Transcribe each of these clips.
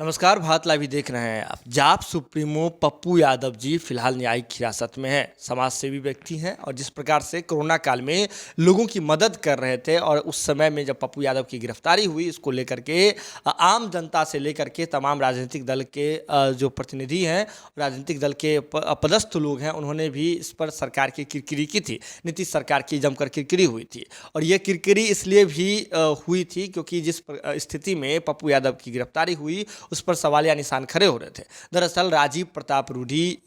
नमस्कार, भारत लाइव देख रहे हैं आप। जाप सुप्रीमो पप्पू यादव जी फिलहाल न्यायिक हिरासत में हैं। समाज सेवी व्यक्ति हैं और जिस प्रकार से कोरोना काल में लोगों की मदद कर रहे थे और उस समय में जब पप्पू यादव की गिरफ्तारी हुई, इसको लेकर के आम जनता से लेकर के तमाम राजनीतिक दल के जो प्रतिनिधि हैं, राजनीतिक दल के पदस्थ लोग हैं, उन्होंने भी इस पर सरकार की किरकिरी की थी। नीतीश सरकार की जमकर किरकिरी हुई थी और ये किरकिरी इसलिए भी हुई थी क्योंकि जिस स्थिति में पप्पू यादव की गिरफ्तारी हुई उस पर सवालिया निशान खड़े हो रहे थे। दरअसल राजीव प्रताप रूडी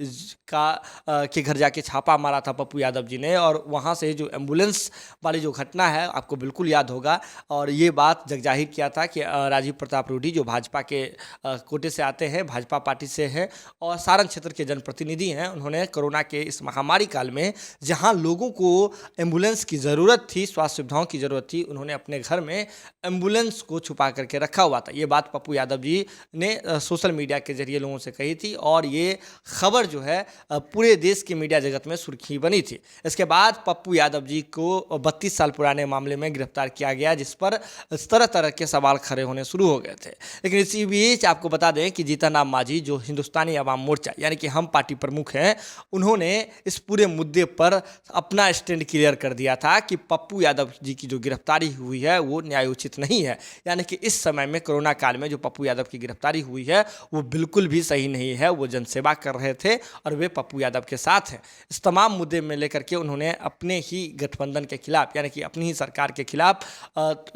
के घर जाके छापा मारा था पप्पू यादव जी ने और वहाँ से जो एम्बुलेंस वाली जो घटना है, आपको बिल्कुल याद होगा, और ये बात जगजाहिर किया था कि राजीव प्रताप रूडी जो भाजपा के कोटे से आते हैं, भाजपा पार्टी से हैं और सारण क्षेत्र के जनप्रतिनिधि हैं, उन्होंने कोरोना के इस महामारी काल में जहाँ लोगों को एम्बुलेंस की ज़रूरत थी, स्वास्थ्य सुविधाओं की ज़रूरत थी, उन्होंने अपने घर में एम्बुलेंस को छुपा करके रखा हुआ था। ये बात पप्पू यादव जी ने सोशल मीडिया के जरिए लोगों से कही थी और ये खबर जो है पूरे देश के मीडिया जगत में सुर्खी बनी थी। इसके बाद पप्पू यादव जी को 32 साल पुराने मामले में गिरफ्तार किया गया, जिस पर तरह तरह के सवाल खड़े होने शुरू हो गए थे। लेकिन इसी बीच आपको बता दें कि जीतन राम मांझी, जो हिंदुस्तानी अवाम मोर्चा यानी कि हम पार्टी प्रमुख हैं, उन्होंने इस पूरे मुद्दे पर अपना स्टैंड क्लियर कर दिया था कि पप्पू यादव जी की जो गिरफ्तारी हुई है वो न्यायोचित नहीं है। यानी कि इस समय में कोरोना काल में जो पप्पू यादव की गिरफ्तारी हुई है वो बिल्कुल भी सही नहीं है। वो जनसेवा कर रहे थे और वे पप्पू यादव के साथ हैं। इस तमाम मुद्दे में लेकर के उन्होंने अपने ही गठबंधन के खिलाफ यानी कि अपनी ही सरकार के खिलाफ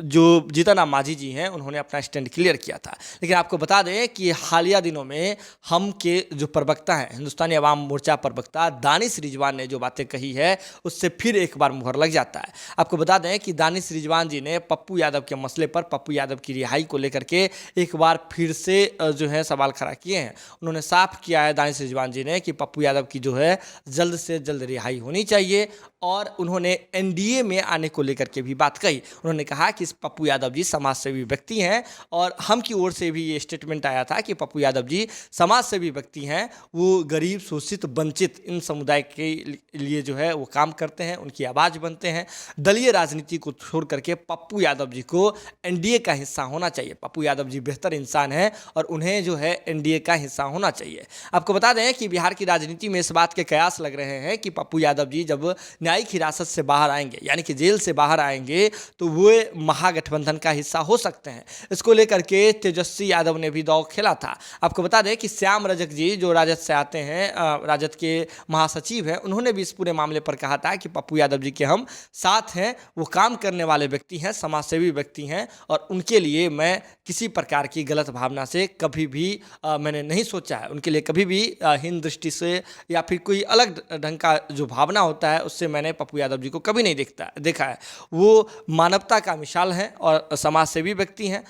जो जीतन राम मांझी जी हैं, उन्होंने अपना स्टैंड क्लियर किया था। लेकिन आपको बता दें कि हालिया दिनों में हम के जो प्रवक्ता हैं, हिंदुस्तानी अवाम मोर्चा प्रवक्ता दानिश रिजवान ने जो बातें कही है उससे फिर एक बार मुहर लग जाता है। आपको बता दें कि दानिश रिजवान जी ने पप्पू यादव के मसले पर, पप्पू यादव की रिहाई को लेकर के एक बार फिर से जो है सवाल खड़ा किए हैं। उन्होंने साफ किया है दानिश रिजवान जी ने कि पप्पू यादव की जो है जल्द से जल्द रिहाई होनी चाहिए और उन्होंने एनडीए में आने को लेकर के भी बात कही। उन्होंने कहा कि पप्पू यादव जी समाज सेवी व्यक्ति हैं और हम की ओर से भी ये स्टेटमेंट आया था कि पप्पू यादव जी समाज सेवी व्यक्ति हैं, वो गरीब, शोषित, वंचित इन समुदाय के लिए जो है वो काम करते हैं, उनकी आवाज़ बनते हैं। दलीय राजनीति को छोड़ करके पप्पू यादव जी को एनडीए का हिस्सा होना चाहिए। पप्पू यादव जी बेहतर इंसान हैं और उन्हें जो है एनडीए का हिस्सा होना चाहिए। आपको बता दें कि बिहार की राजनीति में इस बात के कयास लग रहे हैं कि पप्पू यादव जी जब न्यायिक हिरासत से बाहर आएंगे यानी कि जेल से बाहर आएंगे तो वो महागठबंधन का हिस्सा हो सकते हैं। इसको लेकर के तेजस्वी यादव ने भी दांव खेला था। आपको बता दें कि श्याम रजक जी जो राजद से आते हैं, राजद के महासचिव हैं, उन्होंने भी इस पूरे मामले पर कहा था कि पप्पू यादव जी के हम साथ हैं, वो काम करने वाले व्यक्ति हैं, समाजसेवी व्यक्ति हैं और उनके लिए मैं किसी प्रकार की गलत भावना से कभी भी मैंने नहीं सोचा है। उनके लिए कभी भी हीन दृष्टि से या फिर कोई अलग ढंग का जो भावना होता है उससे मैंने पप्पू यादव जी को कभी नहीं देखा है। वो मानवता का मिसाल हैं और समाज सेवी व्यक्ति हैं।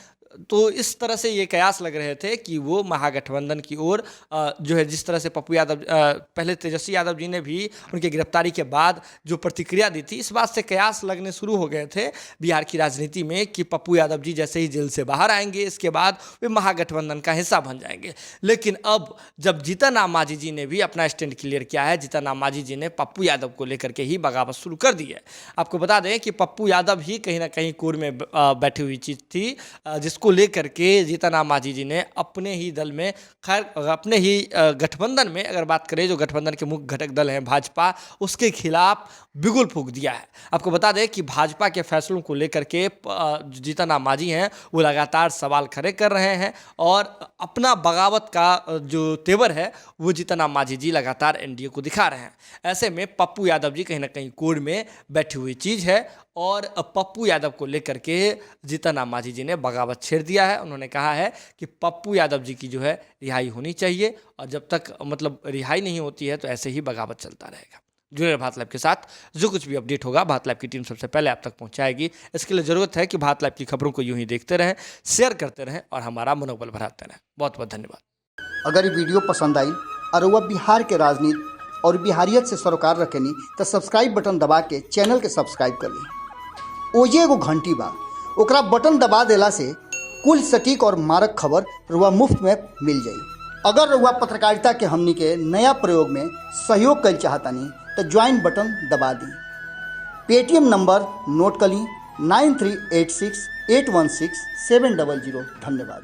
तो इस तरह से ये कयास लग रहे थे कि वो महागठबंधन की ओर जो है, जिस तरह से पप्पू यादव पहले तेजस्वी यादव जी ने भी उनकी गिरफ्तारी के बाद जो प्रतिक्रिया दी थी, इस बात से कयास लगने शुरू हो गए थे बिहार की राजनीति में कि पप्पू यादव जी जैसे ही जेल से बाहर आएंगे इसके बाद वे महागठबंधन का हिस्सा बन जाएंगे। लेकिन अब जब जीतन राम मांझी जी ने भी अपना स्टैंड क्लियर किया है, जीतन राम मांझी जी ने पप्पू यादव को लेकर के ही बगावत शुरू कर दी है। आपको बता दें कि पप्पू यादव ही कहीं ना कहीं कोर में बैठी हुई चीज़ थी, जिसको लेकर के जीतन राम मांझी जी ने अपने ही दल में, खैर अपने ही गठबंधन में अगर बात करें, जो गठबंधन के मुख्य घटक दल हैं भाजपा, उसके खिलाफ बिगुल फूंक दिया है। आपको बता दें कि भाजपा के फैसलों को लेकर के जीतन राम मांझी हैं वो लगातार सवाल खड़े कर रहे हैं और अपना बगावत का जो तेवर है वो जीतन राम मांझी जी लगातार एनडीए को दिखा रहे हैं। ऐसे में पप्पू यादव जी कहीं ना कहीं कोर में बैठी हुई चीज़ है और पप्पू यादव को लेकर के जीतन राम मांझी जी ने बगावत छेड़ दिया है। उन्होंने कहा है कि पप्पू यादव जी की जो है रिहाई होनी चाहिए और जब तक रिहाई नहीं होती है तो ऐसे ही बगावत चलता रहेगा। जुड़े भारत लाइव के साथ, जो कुछ भी अपडेट होगा भारत लाइव की टीम सबसे पहले आप तक पहुंचाएगी। इसके लिए ज़रूरत है कि भारत लाइव की खबरों को यूं ही देखते रहें, शेयर करते रहें और हमारा मनोबल बढ़ाते रहें। बहुत बहुत धन्यवाद। अगर ये वीडियो पसंद आई और वह बिहार के राजनीति और बिहारियत से सरोकार रखेनी तो सब्सक्राइब बटन दबा के चैनल के सब्सक्राइब कर ली। ओजे एगो घंटी बा, ओकरा बटन दबा देला से कुल सटीक और मारक खबर रुआ मुफ्त में मिल जाई। अगर रुआ पत्रकारिता के हमनी के नया प्रयोग में सहयोग कर चाहतानी तो ज्वाइन बटन दबा दी। पेटीएम नंबर नोट कर ली 9386816700। धन्यवाद।